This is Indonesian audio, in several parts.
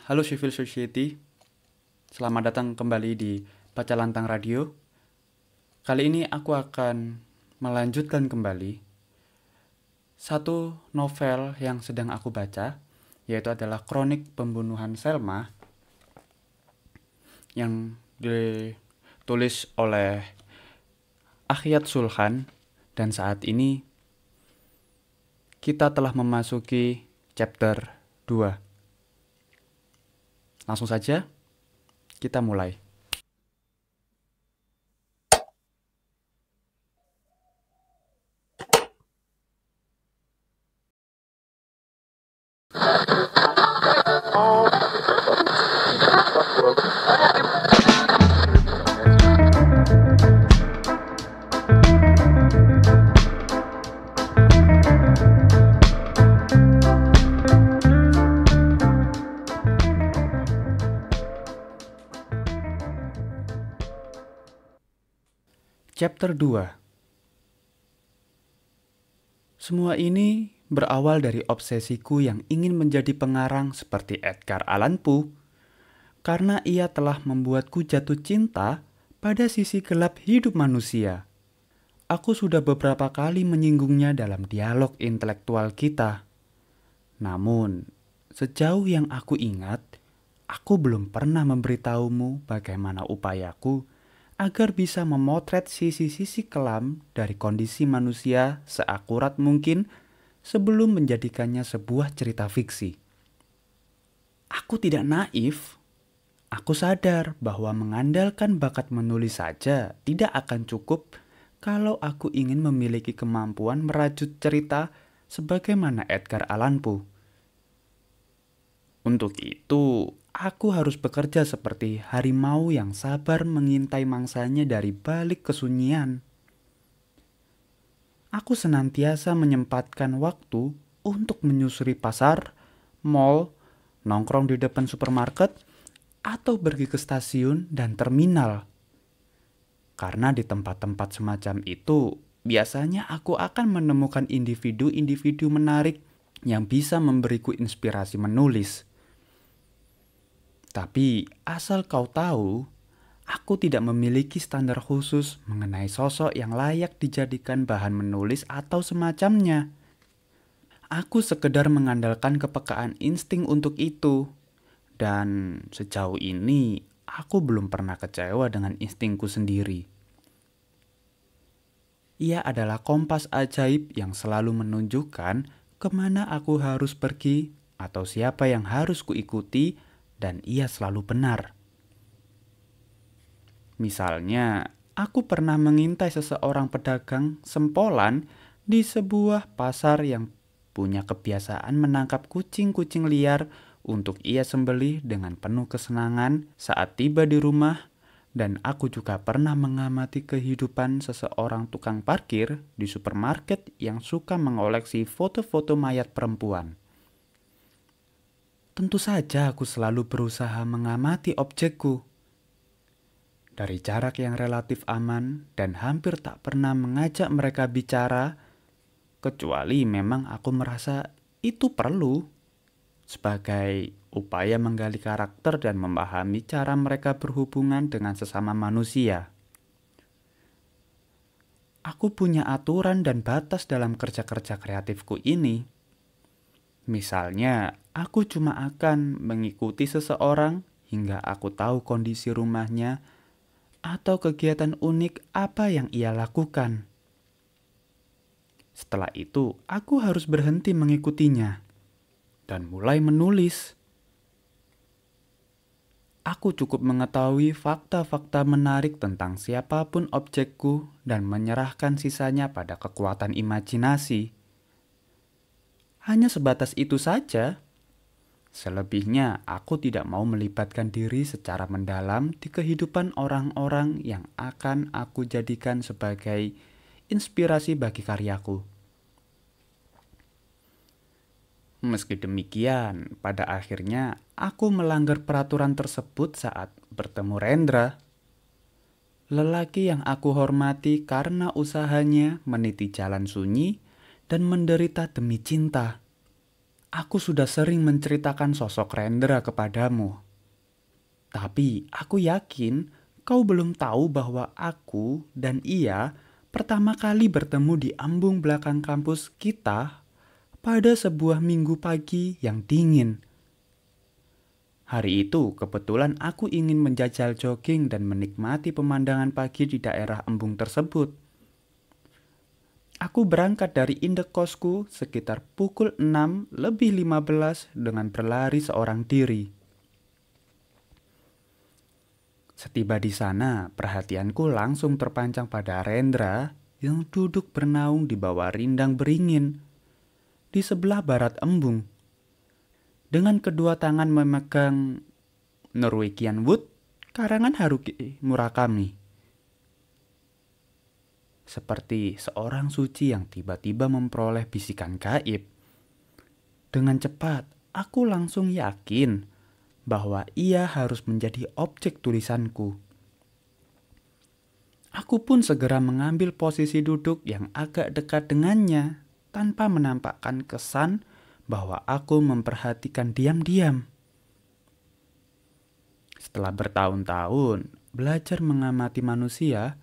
Halo Civil Society, selamat datang kembali di Baca Lantang Radio. Kali ini aku akan melanjutkan kembali satu novel yang sedang aku baca, yaitu adalah Kronik Pembunuhan Selma yang ditulis oleh Akhyat Sulhan, dan saat ini kita telah memasuki chapter 2. Langsung saja, kita mulai. Chapter 2. Semua ini berawal dari obsesiku yang ingin menjadi pengarang seperti Edgar Allan Poe, karena ia telah membuatku jatuh cinta pada sisi gelap hidup manusia. Aku sudah beberapa kali menyinggungnya dalam dialog intelektual kita. Namun, sejauh yang aku ingat, aku belum pernah memberitahumu bagaimana upayaku agar bisa memotret sisi-sisi kelam dari kondisi manusia seakurat mungkin sebelum menjadikannya sebuah cerita fiksi. Aku tidak naif. Aku sadar bahwa mengandalkan bakat menulis saja tidak akan cukup kalau aku ingin memiliki kemampuan merajut cerita sebagaimana Edgar Allan Poe. Untuk itu, aku harus bekerja seperti harimau yang sabar mengintai mangsanya dari balik kesunyian. Aku senantiasa menyempatkan waktu untuk menyusuri pasar, mall, nongkrong di depan supermarket, atau pergi ke stasiun dan terminal. Karena di tempat-tempat semacam itu, biasanya aku akan menemukan individu-individu menarik yang bisa memberiku inspirasi menulis. Tapi asal kau tahu, aku tidak memiliki standar khusus mengenai sosok yang layak dijadikan bahan menulis atau semacamnya. Aku sekedar mengandalkan kepekaan insting untuk itu. Dan sejauh ini, aku belum pernah kecewa dengan instingku sendiri. Ia adalah kompas ajaib yang selalu menunjukkan kemana aku harus pergi atau siapa yang harus kuikuti, dan ia selalu benar. Misalnya, aku pernah mengintai seseorang pedagang sempolan di sebuah pasar yang punya kebiasaan menangkap kucing-kucing liar untuk ia sembelih dengan penuh kesenangan saat tiba di rumah, dan aku juga pernah mengamati kehidupan seseorang tukang parkir di supermarket yang suka mengoleksi foto-foto mayat perempuan. Tentu saja aku selalu berusaha mengamati objekku. Dari jarak yang relatif aman dan hampir tak pernah mengajak mereka bicara, kecuali memang aku merasa itu perlu sebagai upaya menggali karakter dan memahami cara mereka berhubungan dengan sesama manusia. Aku punya aturan dan batas dalam kerja-kerja kreatifku ini. Misalnya, aku cuma akan mengikuti seseorang hingga aku tahu kondisi rumahnya atau kegiatan unik apa yang ia lakukan. Setelah itu, aku harus berhenti mengikutinya dan mulai menulis. Aku cukup mengetahui fakta-fakta menarik tentang siapapun objekku dan menyerahkan sisanya pada kekuatan imajinasi. Hanya sebatas itu saja. Selebihnya, aku tidak mau melibatkan diri secara mendalam di kehidupan orang-orang yang akan aku jadikan sebagai inspirasi bagi karyaku. Meski demikian, pada akhirnya aku melanggar peraturan tersebut saat bertemu Rendra, lelaki yang aku hormati karena usahanya meniti jalan sunyi dan menderita demi cinta. Aku sudah sering menceritakan sosok Rendra kepadamu, tapi aku yakin kau belum tahu bahwa aku dan ia pertama kali bertemu di ambung belakang kampus kita pada sebuah minggu pagi yang dingin. Hari itu kebetulan aku ingin menjajal jogging dan menikmati pemandangan pagi di daerah embung tersebut. Aku berangkat dari indekosku sekitar pukul 6:15 dengan berlari seorang diri. Setiba di sana, perhatianku langsung terpancang pada Rendra yang duduk bernaung di bawah rindang beringin di sebelah barat embung. Dengan kedua tangan memegang Norwegian Wood karangan Haruki Murakami. Seperti seorang suci yang tiba-tiba memperoleh bisikan gaib. Dengan cepat, aku langsung yakin bahwa ia harus menjadi objek tulisanku. Aku pun segera mengambil posisi duduk yang agak dekat dengannya tanpa menampakkan kesan bahwa aku memperhatikan diam-diam. Setelah bertahun-tahun belajar mengamati manusia,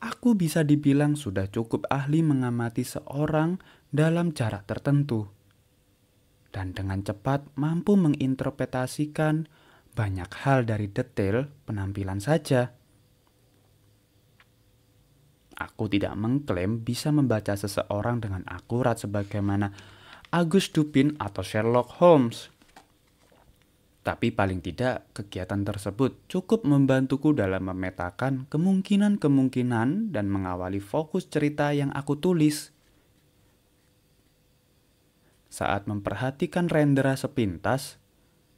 aku bisa dibilang sudah cukup ahli mengamati seorang dalam jarak tertentu. Dan dengan cepat mampu menginterpretasikan banyak hal dari detail penampilan saja. Aku tidak mengklaim bisa membaca seseorang dengan akurat sebagaimana August Dupin atau Sherlock Holmes. Tapi paling tidak kegiatan tersebut cukup membantuku dalam memetakan kemungkinan-kemungkinan dan mengawali fokus cerita yang aku tulis. Saat memperhatikan Rendra sepintas,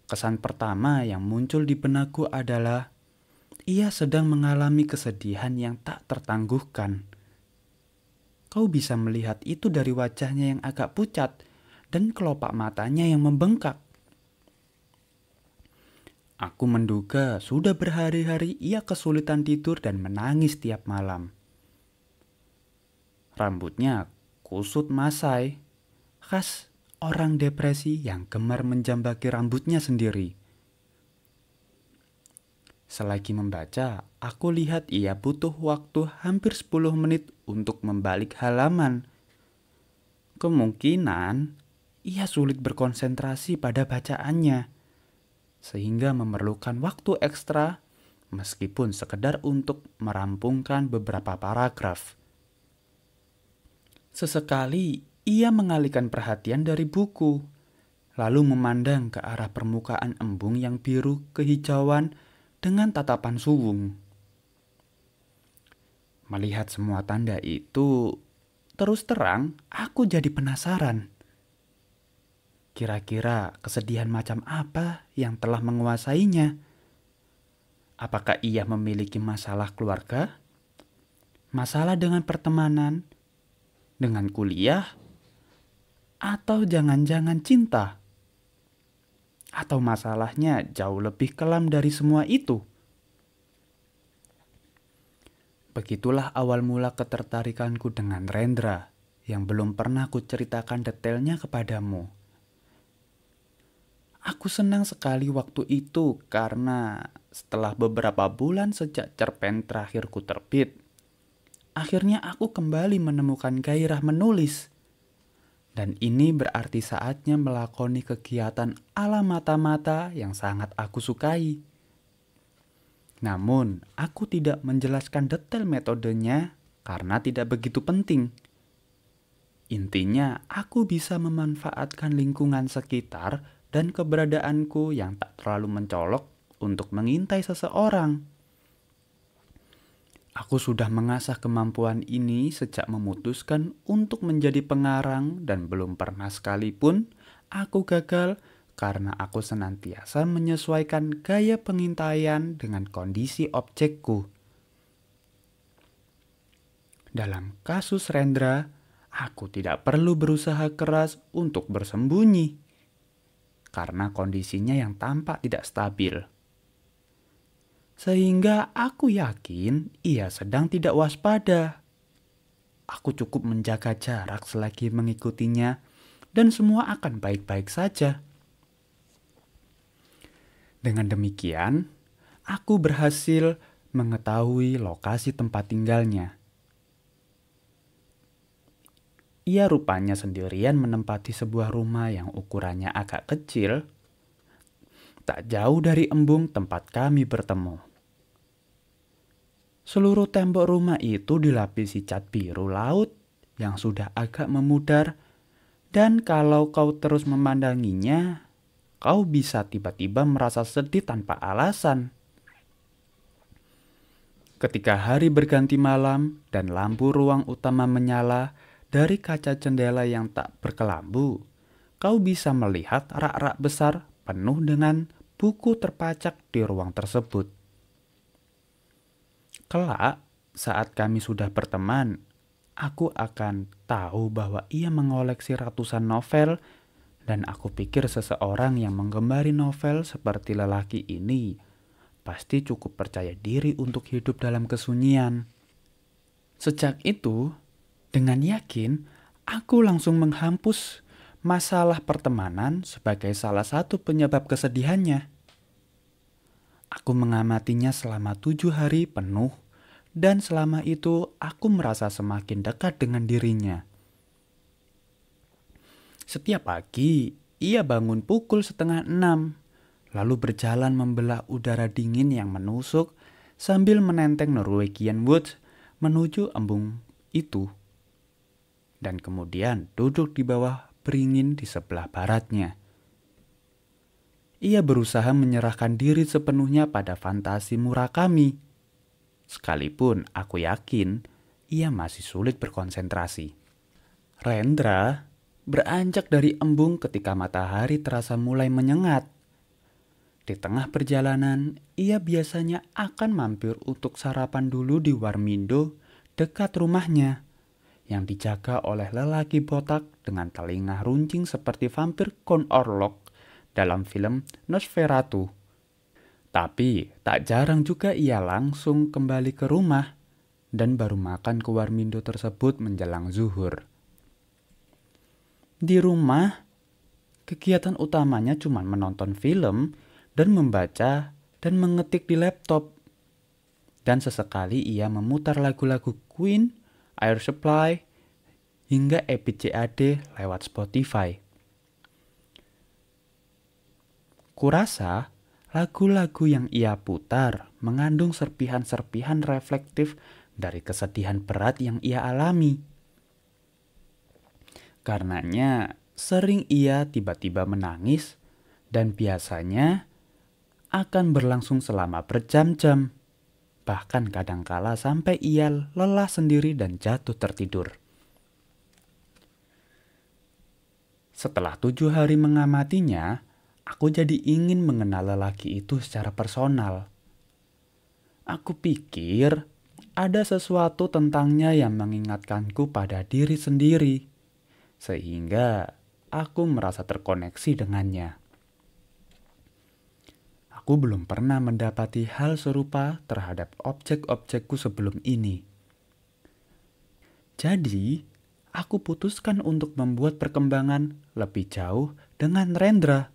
kesan pertama yang muncul di benakku adalah ia sedang mengalami kesedihan yang tak tertangguhkan. Kau bisa melihat itu dari wajahnya yang agak pucat dan kelopak matanya yang membengkak. Aku menduga sudah berhari-hari ia kesulitan tidur dan menangis tiap malam. Rambutnya kusut masai, khas orang depresi yang gemar menjambaki rambutnya sendiri. Selagi membaca, aku lihat ia butuh waktu hampir 10 menit untuk membalik halaman. Kemungkinan ia sulit berkonsentrasi pada bacaannya, sehingga memerlukan waktu ekstra meskipun sekedar untuk merampungkan beberapa paragraf. Sesekali ia mengalihkan perhatian dari buku, lalu memandang ke arah permukaan embung yang biru kehijauan dengan tatapan suwung. Melihat semua tanda itu, terus terang aku jadi penasaran. Kira-kira kesedihan macam apa yang telah menguasainya? Apakah ia memiliki masalah keluarga? Masalah dengan pertemanan? Dengan kuliah? Atau jangan-jangan cinta? Atau masalahnya jauh lebih kelam dari semua itu? Begitulah awal mula ketertarikanku dengan Rendra yang belum pernah kuceritakan detailnya kepadamu. Aku senang sekali waktu itu karena setelah beberapa bulan sejak cerpen terakhirku terbit, akhirnya aku kembali menemukan gairah menulis. Dan ini berarti saatnya melakoni kegiatan ala mata-mata yang sangat aku sukai. Namun, aku tidak menjelaskan detail metodenya karena tidak begitu penting. Intinya, aku bisa memanfaatkan lingkungan sekitar dan keberadaanku yang tak terlalu mencolok untuk mengintai seseorang. Aku sudah mengasah kemampuan ini sejak memutuskan untuk menjadi pengarang dan belum pernah sekalipun aku gagal karena aku senantiasa menyesuaikan gaya pengintaian dengan kondisi objekku. Dalam kasus Rendra, aku tidak perlu berusaha keras untuk bersembunyi karena kondisinya yang tampak tidak stabil. Sehingga aku yakin ia sedang tidak waspada. Aku cukup menjaga jarak selagi mengikutinya dan semua akan baik-baik saja. Dengan demikian, aku berhasil mengetahui lokasi tempat tinggalnya. Ia rupanya sendirian menempati sebuah rumah yang ukurannya agak kecil, tak jauh dari embung tempat kami bertemu. Seluruh tembok rumah itu dilapisi cat biru laut yang sudah agak memudar, dan kalau kau terus memandanginya, kau bisa tiba-tiba merasa sedih tanpa alasan. Ketika hari berganti malam dan lampu ruang utama menyala dari kaca jendela yang tak berkelambu, kau bisa melihat rak-rak besar penuh dengan buku terpacak di ruang tersebut. Kelak, saat kami sudah berteman, aku akan tahu bahwa ia mengoleksi ratusan novel, dan aku pikir seseorang yang menggemari novel seperti lelaki ini pasti cukup percaya diri untuk hidup dalam kesunyian. Sejak itu, dengan yakin, aku langsung menghapus masalah pertemanan sebagai salah satu penyebab kesedihannya. Aku mengamatinya selama 7 hari penuh, dan selama itu aku merasa semakin dekat dengan dirinya. Setiap pagi, ia bangun pukul 5:30, lalu berjalan membelah udara dingin yang menusuk sambil menenteng Norwegian Wood menuju embung itu, dan kemudian duduk di bawah beringin di sebelah baratnya. Ia berusaha menyerahkan diri sepenuhnya pada fantasi Murakami, sekalipun aku yakin ia masih sulit berkonsentrasi. Rendra beranjak dari embung ketika matahari terasa mulai menyengat. Di tengah perjalanan, ia biasanya akan mampir untuk sarapan dulu di Warmindo dekat rumahnya, yang dijaga oleh lelaki botak dengan telinga runcing seperti vampir Count Orlok dalam film Nosferatu. Tapi tak jarang juga ia langsung kembali ke rumah dan baru makan ke Warmindo tersebut menjelang zuhur. Di rumah, kegiatan utamanya cuma menonton film dan membaca dan mengetik di laptop. Dan sesekali ia memutar lagu-lagu Queen, Air Supply, hingga EPCAD lewat Spotify. Kurasa lagu-lagu yang ia putar mengandung serpihan-serpihan reflektif dari kesedihan berat yang ia alami. Karenanya sering ia tiba-tiba menangis, dan biasanya akan berlangsung selama berjam-jam, bahkan kadangkala sampai ia lelah sendiri dan jatuh tertidur. Setelah 7 hari mengamatinya, aku jadi ingin mengenal lelaki itu secara personal. Aku pikir ada sesuatu tentangnya yang mengingatkanku pada diri sendiri, sehingga aku merasa terkoneksi dengannya. Aku belum pernah mendapati hal serupa terhadap objek-objekku sebelum ini. Jadi, aku putuskan untuk membuat perkembangan lebih jauh dengan Rendra.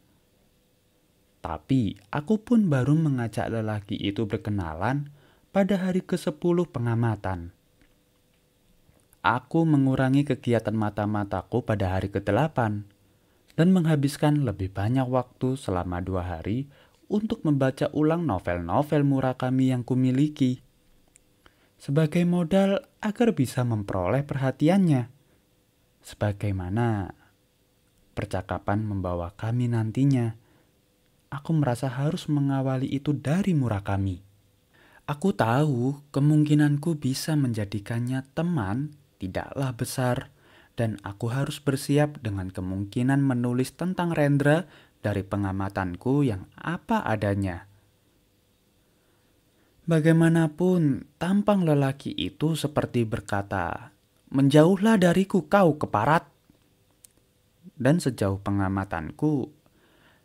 Tapi, aku pun baru mengajak lelaki itu berkenalan pada hari ke-10 pengamatan. Aku mengurangi kegiatan mata-mataku pada hari ke-8 dan menghabiskan lebih banyak waktu selama 2 hari untuk membaca ulang novel-novel Murakami yang kumiliki, sebagai modal agar bisa memperoleh perhatiannya, sebagaimana percakapan membawa kami nantinya. Aku merasa harus mengawali itu dari Murakami. Aku tahu kemungkinanku bisa menjadikannya teman tidaklah besar, dan aku harus bersiap dengan kemungkinan menulis tentang Rendra dari pengamatanku yang apa adanya. Bagaimanapun, tampang lelaki itu seperti berkata, "Menjauhlah dariku kau keparat." Dan sejauh pengamatanku,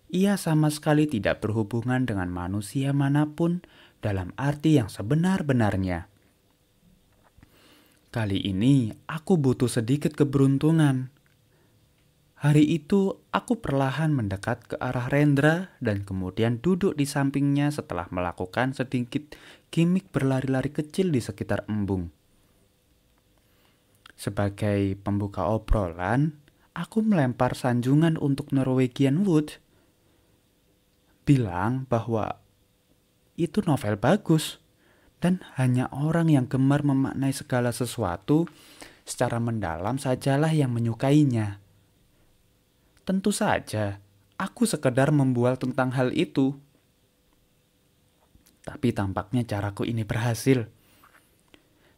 ia sama sekali tidak berhubungan dengan manusia manapun dalam arti yang sebenar-benarnya. Kali ini aku butuh sedikit keberuntungan. Hari itu aku perlahan mendekat ke arah Rendra dan kemudian duduk di sampingnya setelah melakukan sedikit gimik berlari-lari kecil di sekitar embung. Sebagai pembuka obrolan, aku melempar sanjungan untuk Norwegian Wood, bilang bahwa itu novel bagus dan hanya orang yang gemar memaknai segala sesuatu secara mendalam sajalah yang menyukainya. Tentu saja, aku sekedar membual tentang hal itu. Tapi tampaknya caraku ini berhasil.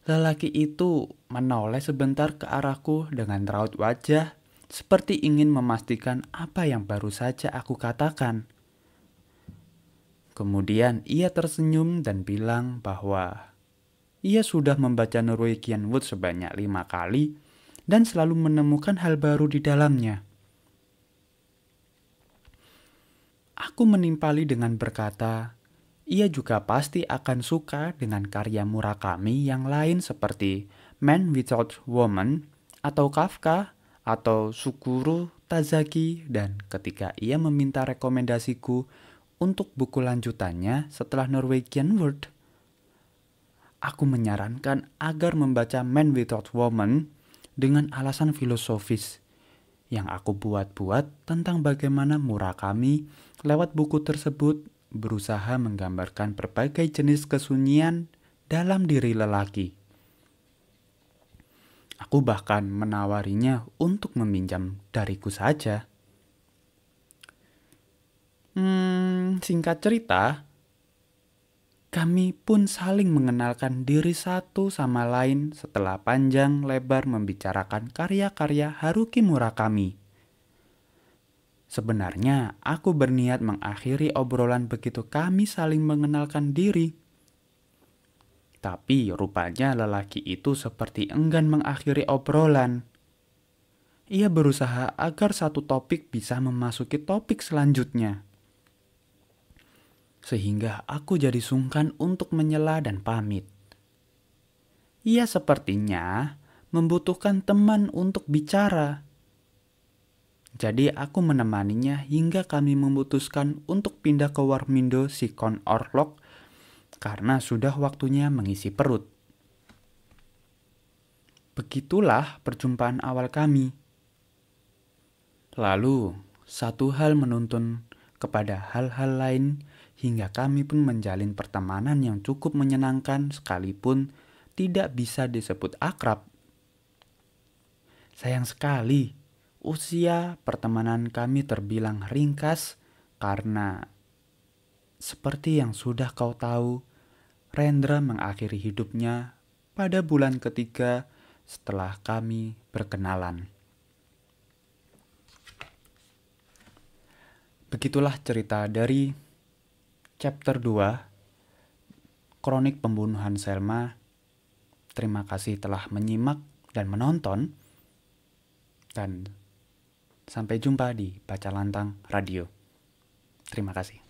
Lelaki itu menoleh sebentar ke arahku dengan raut wajah, seperti ingin memastikan apa yang baru saja aku katakan. Kemudian ia tersenyum dan bilang bahwa ia sudah membaca Norwegian Wood sebanyak 5 kali dan selalu menemukan hal baru di dalamnya. Aku menimpali dengan berkata, ia juga pasti akan suka dengan karya Murakami yang lain seperti Man Without Woman atau Kafka atau Suguru Tazaki, dan ketika ia meminta rekomendasiku untuk buku lanjutannya setelah Norwegian Wood, aku menyarankan agar membaca Man Without Woman dengan alasan filosofis yang aku buat-buat tentang bagaimana Murakami lewat buku tersebut berusaha menggambarkan berbagai jenis kesunyian dalam diri lelaki. Aku bahkan menawarinya untuk meminjam dariku saja. Singkat cerita, kami pun saling mengenalkan diri satu sama lain setelah panjang lebar membicarakan karya-karya Haruki Murakami. Sebenarnya aku berniat mengakhiri obrolan begitu kami saling mengenalkan diri. Tapi rupanya lelaki itu seperti enggan mengakhiri obrolan. Ia berusaha agar satu topik bisa memasuki topik selanjutnya. Sehingga aku jadi sungkan untuk menyela dan pamit. Ia sepertinya membutuhkan teman untuk bicara. Jadi aku menemaninya hingga kami memutuskan untuk pindah ke Warmindo Sikon Orlok karena sudah waktunya mengisi perut. Begitulah perjumpaan awal kami. Lalu, satu hal menuntun kepada hal-hal lain hingga kami pun menjalin pertemanan yang cukup menyenangkan sekalipun tidak bisa disebut akrab. Sayang sekali, usia pertemanan kami terbilang ringkas karena seperti yang sudah kau tahu, Rendra mengakhiri hidupnya pada bulan ketiga setelah kami berkenalan. Begitulah cerita dari chapter 2, Kronik Pembunuhan Selma. Terima kasih telah menyimak dan menonton. Dan sampai jumpa di Baca Lantang Radio. Terima kasih.